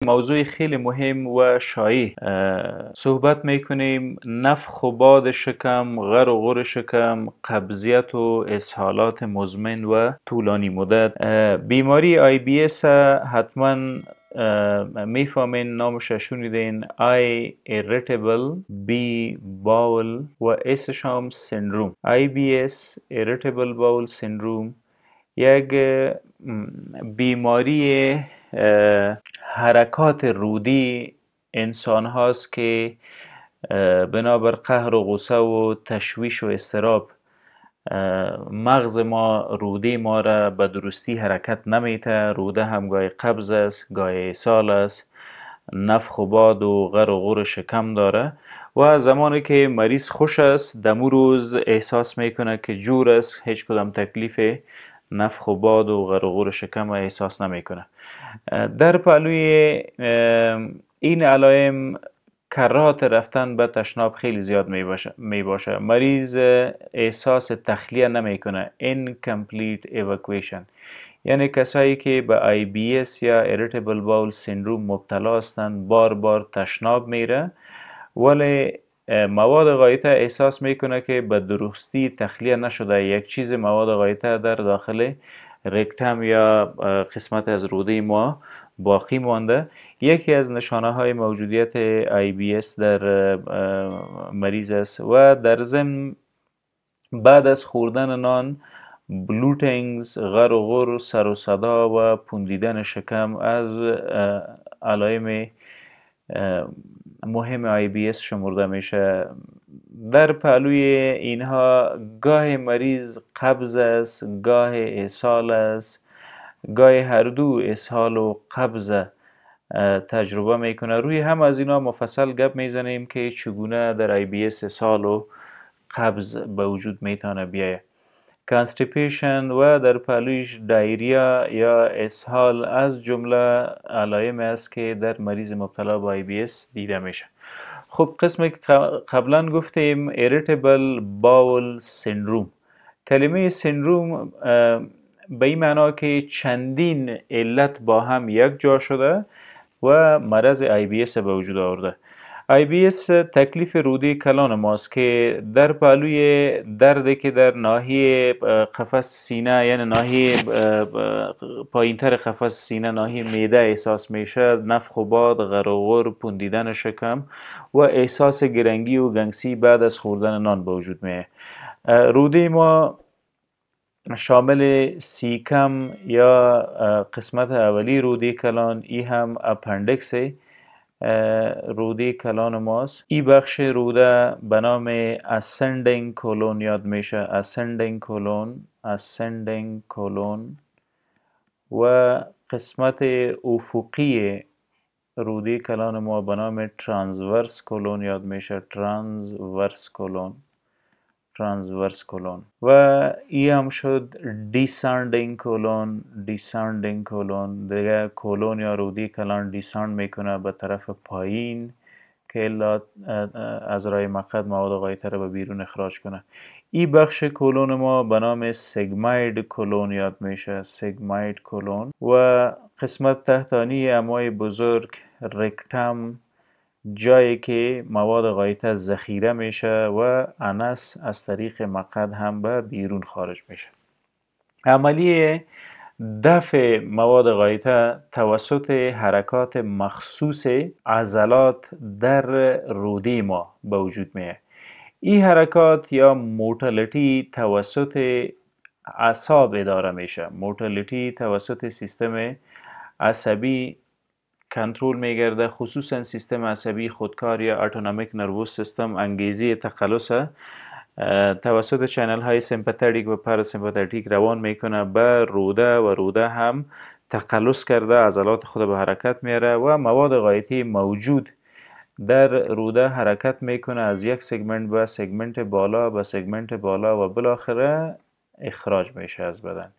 موضوع خیلی مهم و شایع صحبت میکنیم. نفخ و باد شکم، غر و غر شکم، قبضیت و اسهالات مزمن و طولانی مدت. بیماری IBS حتما میفهمین، نامش شنیدین. I irritable B bowel و اسش هم سندروم. IBS irritable bowel syndrome یک بیماری حرکات رودی انسان هاست که بنابر قهر و غصه و تشویش و اضطراب مغز ما، روده ما را به درستی حرکت نمیته. روده هم گاهی قبض است، گاهی اسهال است، نفخ و باد و غر و غر شکم داره و زمانی که مریض خوش است دمو روز احساس میکنه که جور است، هیچ کدام تکلیف نفخ و باد و غر و غر شکم احساس نمیکنه. در پهلوی این علائم کرات رفتن به تشناب خیلی زیاد می باشه. مریض احساس تخلیه نمیکنه، incomplete evacuation. یعنی کسایی که به IBS یا irritable bowel syndrome مبتلا هستند بار بار تشناب میره، ولی مواد غایطه احساس میکنه که به درستی تخلیه نشده، یک چیز مواد غایطه در داخل رکتم یا قسمت از روده ما باقی مانده. یکی از نشانه های موجودیت IBS در مریض است و در ضمن بعد از خوردن نان بلوتینگز، غر و غر، سر و صدا و پوندیدن شکم از علائم مهم IBS شمرده میشه. در پهلوی اینها گاه مریض قبض است، گاه اسهال است، گاه هر دو اسهال و قبض تجربه میکنه. روی هم از اینا مفصل گپ میزنیم که چگونه در IBS اسهال و قبض به وجود میتونه بیایه. کانستیپیشن و در پهلویش دایریا یا اسهال از جمله علائم است که در مریض مبتلا به IBS دیده میشه. خب قسمی که قبلا گفتیم irritable bowel syndrome. کلمه سندروم به این معنا که چندین علت با هم یک جا شده و مرض IBS به وجود آورده. IBS تکلیف روده کلان ماست که در پهلوی دردی که در ناحیه قفس سینه، یعنی ناحیه پایینتر قفس سینه، ناحیه معده احساس میشه، نفخ و باد، غر و غر، پوندیدن شکم و احساس گرنگی و گنگسی بعد از خوردن نان به وجود میاد. روده ما شامل سیکم یا قسمت اولی روده کلان، ای هم اپندکس روده کلان ماست. ای بخش روده به نام ascending colon یاد میشه، ascending colon و قسمت افقی روده کلان ما به نام transverse colon یاد میشه، transverse colon و ای هم شد descending colon دیگه کلون یا روده کلان دیساند میکنه به طرف پایین که الا از رای مقعد مواد غایطه رو به بیرون اخراج کنه. ای بخش کلون ما به نام سگماید کلون یاد میشه، سگماید کلون و قسمت تحتانی امعای بزرگ رکتم، جایی که مواد غایطه ذخیره میشه و انس از طریق مقعد هم به بیرون خارج میشه. عملیه دفع مواد غایطه توسط حرکات مخصوص عضلات در روده ما به وجود میاد. این حرکات یا موتالیتی توسط اعصاب اداره میشه. موتالیتی توسط سیستم عصبی کنترل میگرده، خصوصا سیستم عصبی خودکار یا اتونومیک نروس سیستم انگیزی تخلص توسط چنل های سمپاتیک و پاراسمپاتیک روان میکنه به روده و روده هم تخلص کرده عضلات خود به حرکت میاره و مواد غایطی موجود در روده حرکت میکنه از یک سگمنت به سگمنت بالا به سگمنت بالا و بالاخره اخراج میشه از بدن.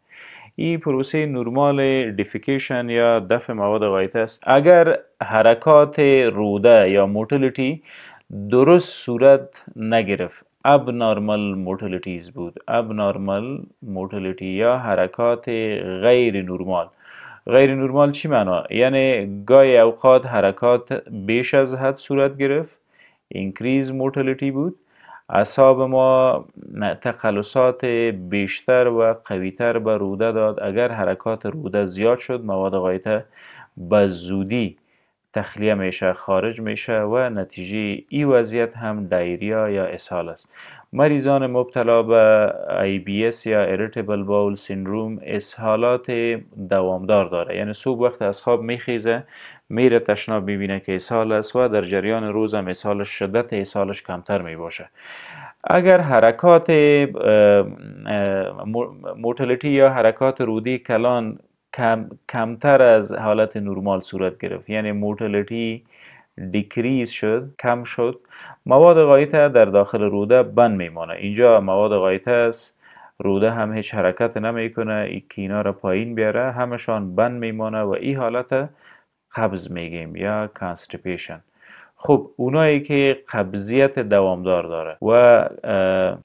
این پروسه نرمال دیفیکیشن یا دفع مواد غایطه است. اگر حرکات روده یا موتیلیتی درست صورت نگرفت، ابنارمال موتیلیتیز بود، ابنارمال موتیلیتی یا حرکات غیر نرمال، غیر نورمال چی معنا؟ یعنی گاهی اوقات حرکات بیش از حد صورت گرفت، اینکریز مورتالیتی بود. اعصاب ما تقلصات بیشتر و قویتر به روده داد. اگر حرکات روده زیاد شد، مواد غایطه به زودی تخلیه میشه، خارج میشه و نتیجه این وضعیت هم دایریا یا اسهال است. مریضان مبتلا به IBS یا Irritable Bowel Syndrome اسهالات دوامدار داره، یعنی صبح وقت از خواب میخیزه، میره تشناب میبینه که اسهال است و در جریان روز هم اسهالش، شدت اسهالش کمتر میباشه. اگر حرکات مورتالیتی یا حرکات رودی کلان کمتر از حالت نرمال صورت گرفت، یعنی مورتالیتی دیکریز شد، کم شد، مواد غایطه در داخل روده بند میمانه. اینجا مواد غایطه است، روده هم هیچ حرکت نمیکنه، این اینا را پایین بیاره، همشان بند میمانه و این حالت قبض میگیم یا کانستیپیشن. خب اونایی که قبضیت دوامدار داره و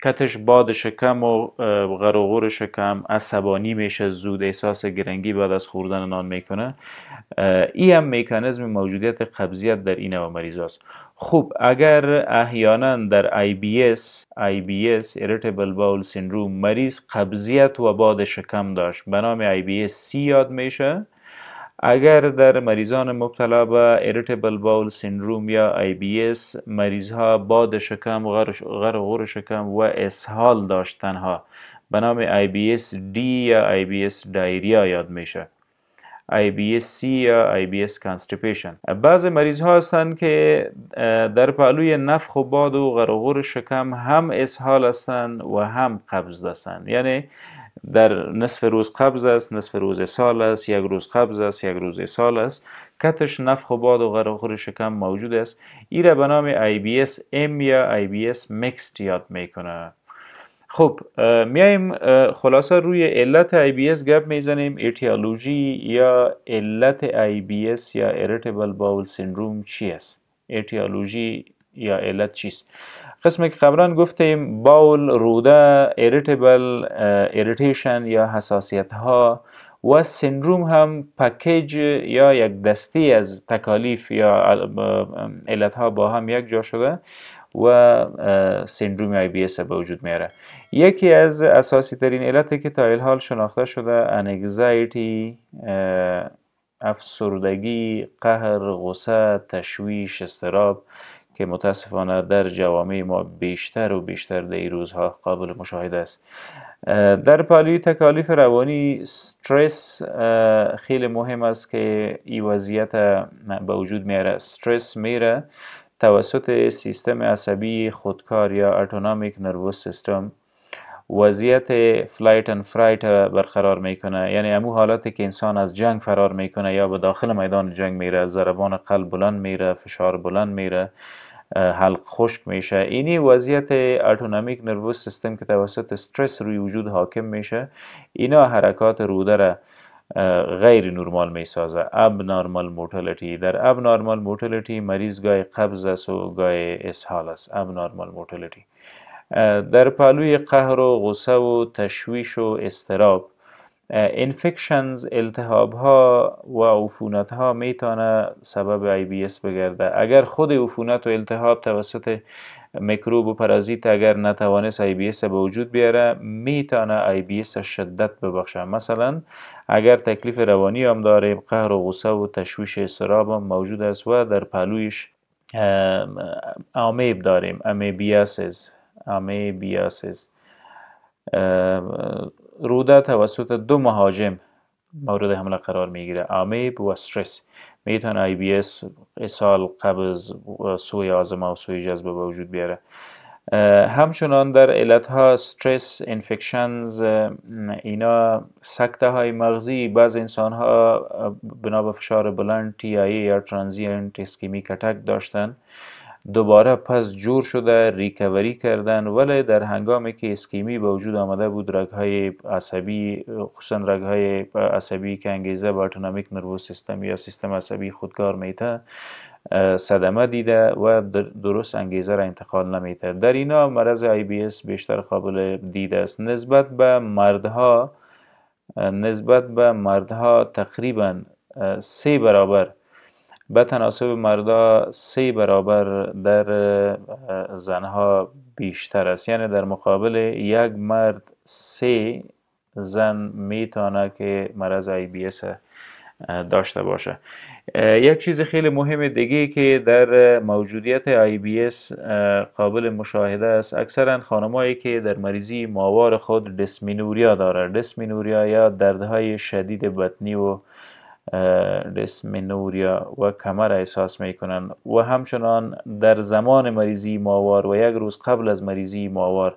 کتش باد شکم و غرغور شکم، عصبانی میشه، زود احساس گرنگی بعد از خوردن نان میکنه، این هم مکانیزم موجودیت قبضیت در این نوع مریض است. خب اگر احیانا در IBS Irritable Bowel Syndrome مریض قبضیت و باد شکم داشت، به نام IBS-C یاد میشه. اگر در مریضان مبتلا به Irritable Bowel Syndrome یا IBS مریض ها باد شکم، غرغور شکم و اسهال داشتن به نام IBS-D یا IBS دایریا یاد میشه. IBS-C یا IBS constipation. بعض مریض ها هستند که در پهلوی نفخ و باد و غرغور شکم هم اسهال هستند و هم قبض هستند، یعنی در نصف روز قبض است، نصف روز اسهال است، یک روز قبض است، یک روز اسهال است، کتش نفخ و باد و غرغور شکم موجود است. این را به نام IBS-M یا IBS mixed یاد میکنه. خب میایم خلاصه روی علت IBS گپ میزنیم. ایتیولوژی یا علت IBS یا Irritable Bowel Syndrome چی است؟ ایتیولوژی یا علت چیست؟ قسمی که قبلا گفتیم باول، روده، Irritable Irritation یا حساسیت ها و سندروم هم پکیج یا یک دستی از تکالیف یا علت ها با هم یک جا شده و سندروم IBS به وجود میاره. یکی از اساسی ترین علتی که تا الحال شناخته شده انگزایتی، افسردگی، قهر، غصه، تشویش، اضطراب که متاسفانه در جوامع ما بیشتر و بیشتر در این روزها قابل مشاهده است. در پالوی تکالیف روانی استرس خیلی مهم است که این وضعیت به وجود میاره. استرس میره توسط سیستم عصبی خودکار یا اتونومیک نروس سیستم وضعیت فلایت اند فرایت برقرار میکنه، یعنی همون حالتی که انسان از جنگ فرار میکنه یا به داخل میدان جنگ میره، ضربان قلب بلند میره، فشار بلند میره، حلق خشک میشه. اینی وضعیت اتونومیک نروس سیستم که توسط استرس روی وجود حاکم میشه، اینا حرکات روده را غیر نرمال می سازه. ابنارمال مورتالیتی. در ابنارمال مورتالیتی مریض گاهی قبض است و گاهی اسهال است. ابنارمال مورتالیتی. در پهلوی قهر و غصه و تشویش و اضطراب، انفکشنز، التهاب ها و عفونت ها میتونه سبب IBS بگرده. اگر خود عفونت و التهاب توسط میکروب و پرازیت اگر نتوانست IBS به وجود بیاره، میتونه IBS شدت ببخشه. مثلا اگر تکلیف روانی هم داریم، قهر و غصه و تشویش اضطراب هم موجود است و در پهلویش امیب داریم، امیبیاسیس. روده توسط دو مهاجم مورد حمله قرار میگیره، امیب و استرس. میتونه IBS، اسهال، قبض، سوء هاضمه و سوء جذب به وجود بیاره. همچنان در علتها استرس، انفکشنز، اینا سکته های مغزی، بعض انسان ها بنا به فشار بلند TIA یا ترانزینت اسکمیک اتک داشتن، دوباره پس جور شده، ریکوری کردن، ولی در هنگامی که اسکیمی به وجود آمده بود، رگ‌های عصبی، خصوصا رگ‌های عصبی که انگیزه به اتونومیک نروس سیستم یا سیستم عصبی خودکار میته، صدمه دیده و درست انگیزه را انتقال نمیده. در اینا مرض IBS بیشتر قابل دید است. نسبت به مردها نسبت به مردها تقریبا 3 برابر، به تناسب مردا 3 برابر در زنها بیشتر است. یعنی در مقابل یک مرد 3 زن میتونه که مرض IBS داشته باشه. یک چیز خیلی مهم دیگه که در موجودیت IBS قابل مشاهده است، اکثرا خانمایی که در مریضی ماهوار خود دسمنوریا داره، دسمنوریا یا دردهای شدید بطنی و دسمنوریا و کمر احساس میکنن و همچنان در زمان مریضی ماهوار و یک روز قبل از مریضی ماهوار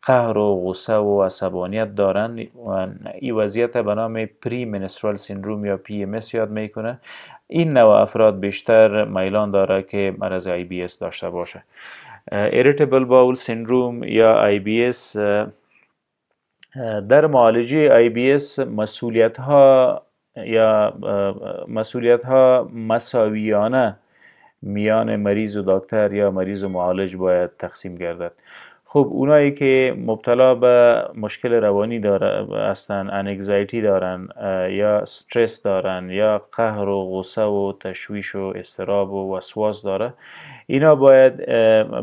قهر و غصه و عصبانیت دارند و این وضعیت به نام پری منسترال سیندروم یا PMS یاد میکنه. این نوع افراد بیشتر میلان داره که مرض IBS داشته باشه. Irritable bowel syndrome یا IBS در معالجه IBS مسئولیت ها مساویانه میان مریض و دکتر یا مریض و معالج باید تقسیم گردد. خب اونایی که مبتلا به مشکل روانی هستن، انگزایتی دارن یا استرس دارن یا قهر و غصه و تشویش و اضطراب و وسواس داره، اینا باید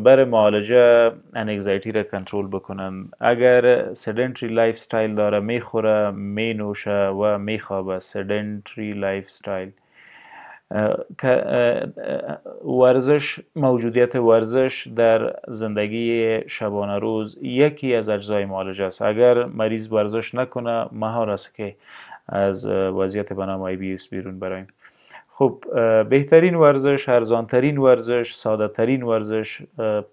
برای معالجه انگزایتی را کنترل بکنن. اگر سدنتری لایف استایل داره، میخوره، مینوشه و میخوابه، سدنتری لایف استایل، ورزش، موجودیت ورزش در زندگی شبانه روز یکی از اجزای معالجه است. اگر مریض ورزش نکنه محال است که از وضعیت به نام IBS بیرون برایم. خب بهترین ورزش، ارزانترین ورزش، ساده ترین ورزش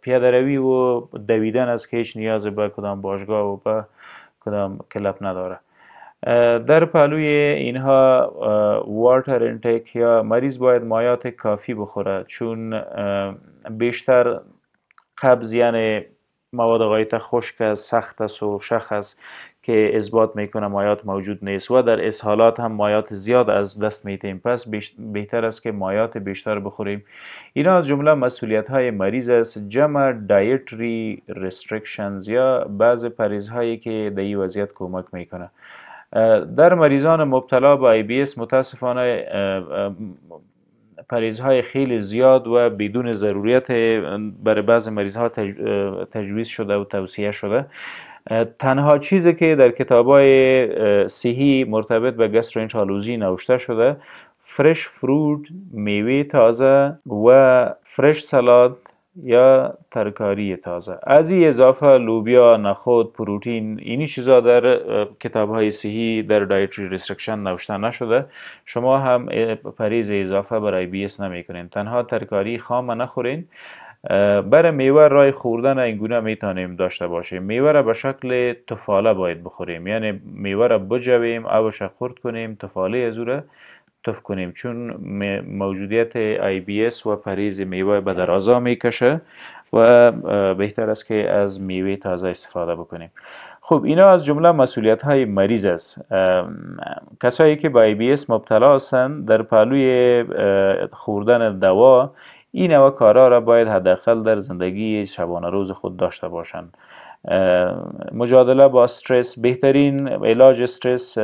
پیاده روی و دویدن است که هیچ نیاز به کدام باشگاه و به کدام کلب نداره. در پهلوی اینها واتر انتیک یا مریض باید مایات کافی بخوره، چون بیشتر قبض یعنی مواد غایط خشک است، سخت است و شخ است که اثبات میکنه مایات موجود نیست و در اسهالات هم مایات زیاد از دست میتیم. پس بهتر است که مایات بیشتر بخوریم. اینا از جمله مسئولیت های مریض است. جمع دایتری ریستریکشنز یا بعض پرهیز هایی که در این وضعیت کمک میکنه. در مریضان مبتلا به IBS متاسفانه پرهیزهای خیلی زیاد و بدون ضروریت برای بعض مریضها تجویز شده و توصیه شده. تنها چیزی که در کتاب‌های صحی مرتبط به گاستروانترولوژی نوشته شده، فرش فروت، میوه تازه و فرش سالاد یا ترکاری تازه. از این اضافه لوبیا، نخود، پروتئین، اینی چیزا در کتاب‌های صحی در دایتری ریستریکشن نوشته نشده. شما هم پرهیز اضافه برای IBS نمی‌کنین. تنها ترکاری خام نخورین. برای میوه رای خوردن اینگونه میتونیم داشته باشیم. میوه را به شکل تفاله باید بخوریم، یعنی میوه را بجویم، آبش خرد کنیم، تفاله از او را تف کنیم، چون موجودیت IBS و پرهیز میوه به درازا میکشه و بهتر است که از میوه تازه استفاده بکنیم. خب اینا از جمله مسئولیت های مریض است. کسایی که به IBS مبتلا هستند در پهلوی خوردن دوا این نوع کارها را باید حداقل در زندگی شبانه روز خود داشته باشند. مجادله با استرس، بهترین علاج استرس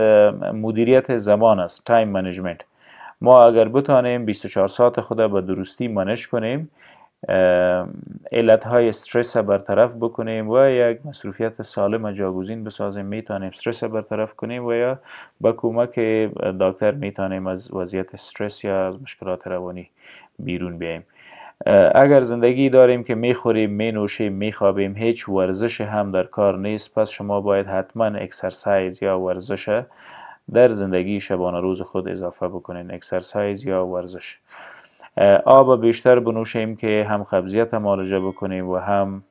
مدیریت زمان است، تایم منیجمنت. ما اگر بتانیم 24 ساعت خود به درستی منیج کنیم، علتهای استرس برطرف بکنیم و یک مصروفیت سالم جاگزین بسازیم، میتونیم استرس برطرف کنیم و یا با کمک دکتر میتونیم از وضعیت استرس یا از مشکلات روانی بیرون بیاییم. اگر زندگی داریم که میخوریم، مینوشیم، میخوابیم، هیچ ورزش هم در کار نیست، پس شما باید حتما اکسرسایز یا ورزش در زندگی شبانه روز خود اضافه بکنین. اکسرسایز یا ورزش. آب بیشتر بنوشیم که هم قبضیت معالجه بکنیم و هم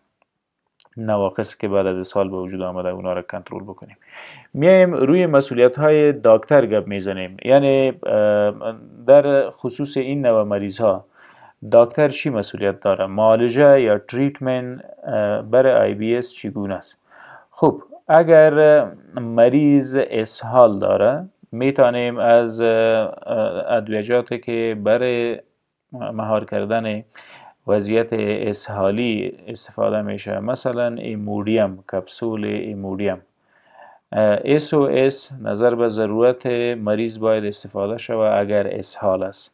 نواقص که بعد از سال به وجود آمده اونا را کنترل بکنیم. میایم روی مسئولیت های دکتر گپ میزنیم، یعنی در خصوص این نوع مریض ها دکتر چی مسئولیت داره؟ معالجه یا تریتمنت برای IBS چگونه است؟ خب اگر مریض اسهال داره میتونیم از ادویجاتی که برای مهار کردن وضعیت اسهالی استفاده میشه، مثلا ایمودیم، کپسول ایمودیم SOS نظر به ضرورت مریض باید استفاده شود اگر اسهال است.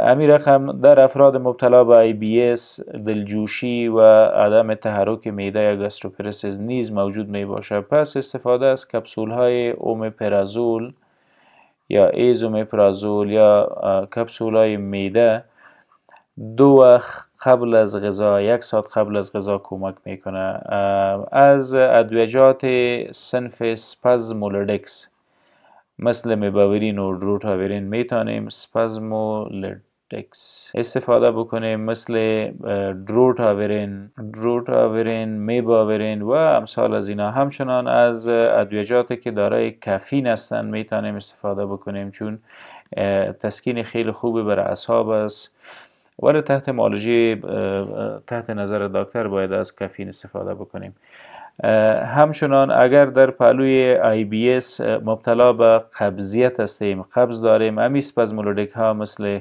همین رقم در افراد مبتلا به IBS دلجوشی و عدم تحرک معده یا گاستروپرسیس نیز موجود می باشد. پس استفاده از کپسول های اومپرازول یا ایزومپرازول یا کپسول های معده 2 وقت قبل از غذا 1 ساعت قبل از غذا کمک میکنه. از ادویجات صنف اسپازمولودکس مثل میباورین و دروتاورین میتونیم اسپازمولودکس استفاده بکنیم، مثل دروتاورین، میباورین و امثال از اینا. همچنان از ادویجاتی که دارای کافین هستند میتونیم استفاده بکنیم، چون تسکین خیلی خوبی برای اعصاب است، ولی تحت معالجه تحت نظر دکتر باید از کافین استفاده بکنیم. همچنان اگر در پهلوی IBS مبتلا به قبضیت هستیم، قبض داریم، همی اسپازمولودیک ها مثل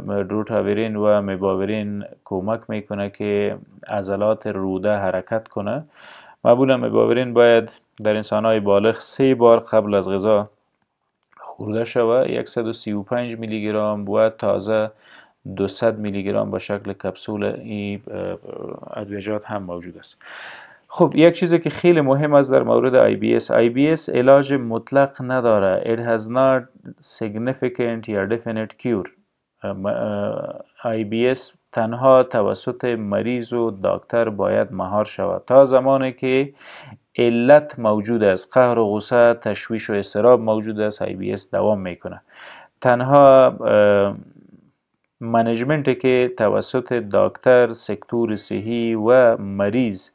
دروتاورین و میباورین کمک میکنه که عضلات روده حرکت کنه. معمولا میباورین باید در انسان های بالغ 3 بار قبل از غذا خورده شود. 135 میلی گرم و تازه 200 میلی گرم با شکل کپسول این ادویجات هم موجود است. خب یک چیزی که خیلی مهم است در مورد IBS علاج مطلق نداره. It has not significant or definite cure. IBS تنها توسط مریض و دکتر باید مهار شود. تا زمانی که علت موجود است، قهر و غصه، تشویش و اضطراب موجود است، IBS دوام میکنه. تنها منیجمنتی که توسط دکتر، سکتور صحی و مریض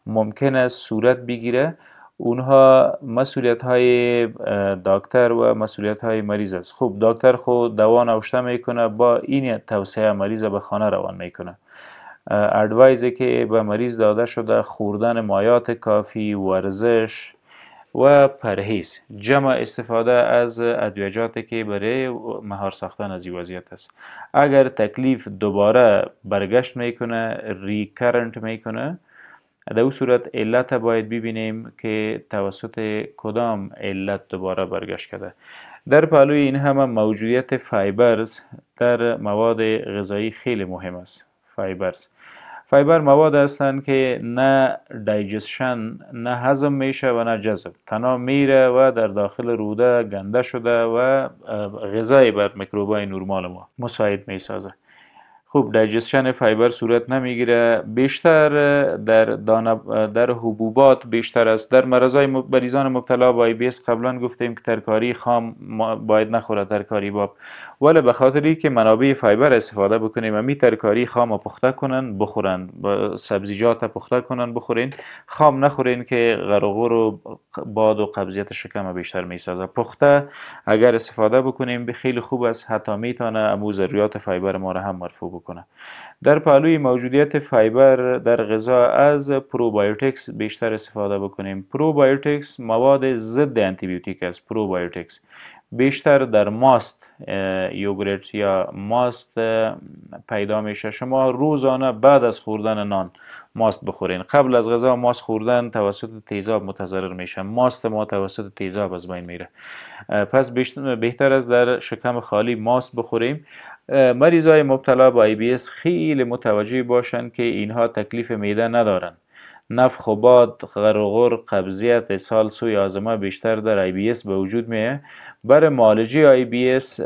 ممکن است صورت بگیره، اونها مسئولیت های دکتر و مسئولیت های مریض است. خب دکتر خود دوا نوشته میکنه، با این توصیه مریض به خانه روان میکنه. ادوایزی که به مریض داده شده خوردن مایات کافی، ورزش و پرهیز، جمع استفاده از ادویجاتی که برای مهار ساختن از این وضعیت است. اگر تکلیف دوباره برگشت میکنه، ریکرنت میکنه، در اون صورت علت باید ببینیم که توسط کدام علت دوباره برگشت کرده. در پهلوی این همه موجودیت فایبرز در مواد غذایی خیلی مهم است. فایبر مواد هستند که نه دایجستشن، نه هضم میشه و نه جذب، تنها میره و در داخل روده گنده شده و غذای بر میکروبای نرمال ما مساعد میسازه. خوب دایجستشن فایبر صورت نمیگیره، بیشتر در حبوبات بیشتر است. در مریضان مبتلا به IBS قبلا گفتیم که ترکاری خام باید نخوره، ترکاری باب، ولی به خاطری که منابع فایبر استفاده بکنیم، امی ترکاری خام پخته کنن بخورن، سبزیجات پخته کنن بخورین، خام نخورین که غرغور و باد و قبضیت شکم بیشتر میسازه. پخته اگر استفاده بکنیم خیلی خوب است، حتی میتونه امو ضروریات فایبر ما را هم مرفوع بکنه. در پهلوی موجودیت فایبر در غذا از پروبایوتیکس بیشتر استفاده بکنیم. پروبایوتیکس مواد ضد آنتی بیوتیک است. پروبایوتیکس بیشتر در ماست، یوگرت یا ماست پیدا میشه. شما روزانه بعد از خوردن نان ماست بخورین. قبل از غذا ماست خوردن توسط تیزاب متضرر میشه. ماست ما توسط تیزاب از بین میره. پس بهتر است در شکم خالی ماست بخوریم. مریضای مبتلا به IBS خیلی متوجه باشند که اینها تکلیف معده ندارن. نفخ و باد، غرغر، قبضیت، اسهال، سوی هاضمه بیشتر در IBS به وجود میه. برای معالجه IBS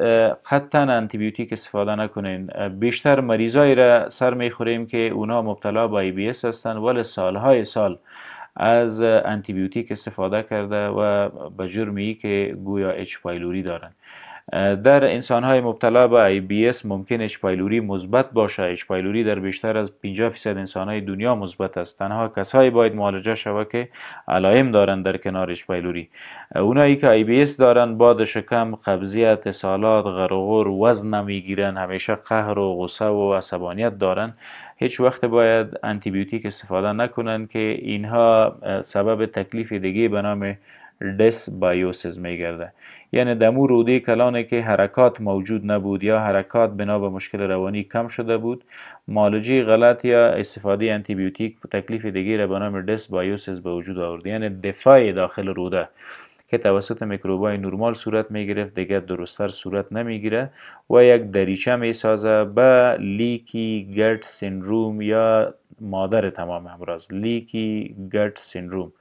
قطعا آنتی بیوتیک استفاده نکنین. بیشتر مریضایی را سر میخوریم که اونا مبتلا به IBS هستن ولی سالهای سال از آنتی بیوتیک استفاده کرده و به جرمی که گویا اچ پایلوری دارن. در انسان‌های مبتلا به IBS ممکن اچ پایلوری مثبت باشه. اچ پایلوری در بیشتر از 50% انسان‌های دنیا مثبت است. تنها کسایی باید معالجه شود که علائم دارند در کنار اچ پایلوری. اونایی که IBS دارن، باد شکم، قبضیت، اسهالات، غرغر، وزن نمیگیرن، همیشه قهر و غصه و عصبانیت دارن، هیچ وقت باید آنتی بیوتیک استفاده نکنن که اینها سبب تکلیف دیگه به نام دسبایوسیس میگرده. یعنی دمو روده کلانه که حرکات موجود نبود یا حرکات بنا به مشکل روانی کم شده بود، مالجی غلط یا استفاده انتی بیوتیک تکلیف دیگه را به نام دسبایوسیس به وجود آورد. یعنی دفاع داخل روده که توسط میکروبای نرمال صورت میگرفت دیگه درستتر صورت نمیگیره و یک دریچه میسازه به لیکی گت سیندروم یا مادر تمام امراض، لیکی گت سیندروم.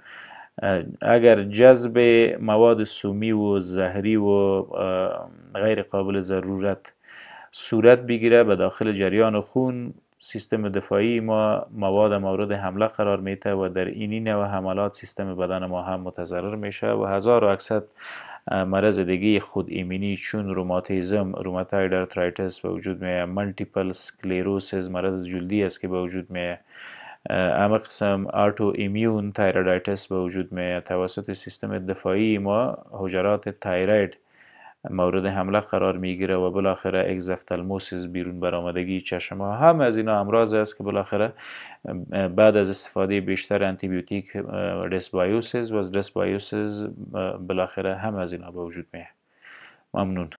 اگر جذب مواد سومی و زهری و غیر قابل ضرورت صورت بگیره به داخل جریان خون، سیستم دفاعی ما مواد مورد حمله قرار میده و در این نوع حملات سیستم بدن ما هم متضرر میشه و هزار و اکصد مرض دیگه خود ایمنی چون روماتیزم، روماتاید ارترایتس به وجود میه، مالتیپل سکلروسیس مرض جلدی است که به وجود میه، اما قسم آرتو ایمیون تایرایدایتس به وجود میه. توسط سیستم دفاعی ما حجرات تایراید مورد حمله قرار میگیره و بالاخره اگزفتالموسیس بیرون برآمدگی چشم ها، هم از اینا امراض است که بالاخره بعد از استفاده بیشتر انتی بیوتیک دسبایوسیس و دسبایوسیس بالاخره هم از اینا به وجود میه. ممنون.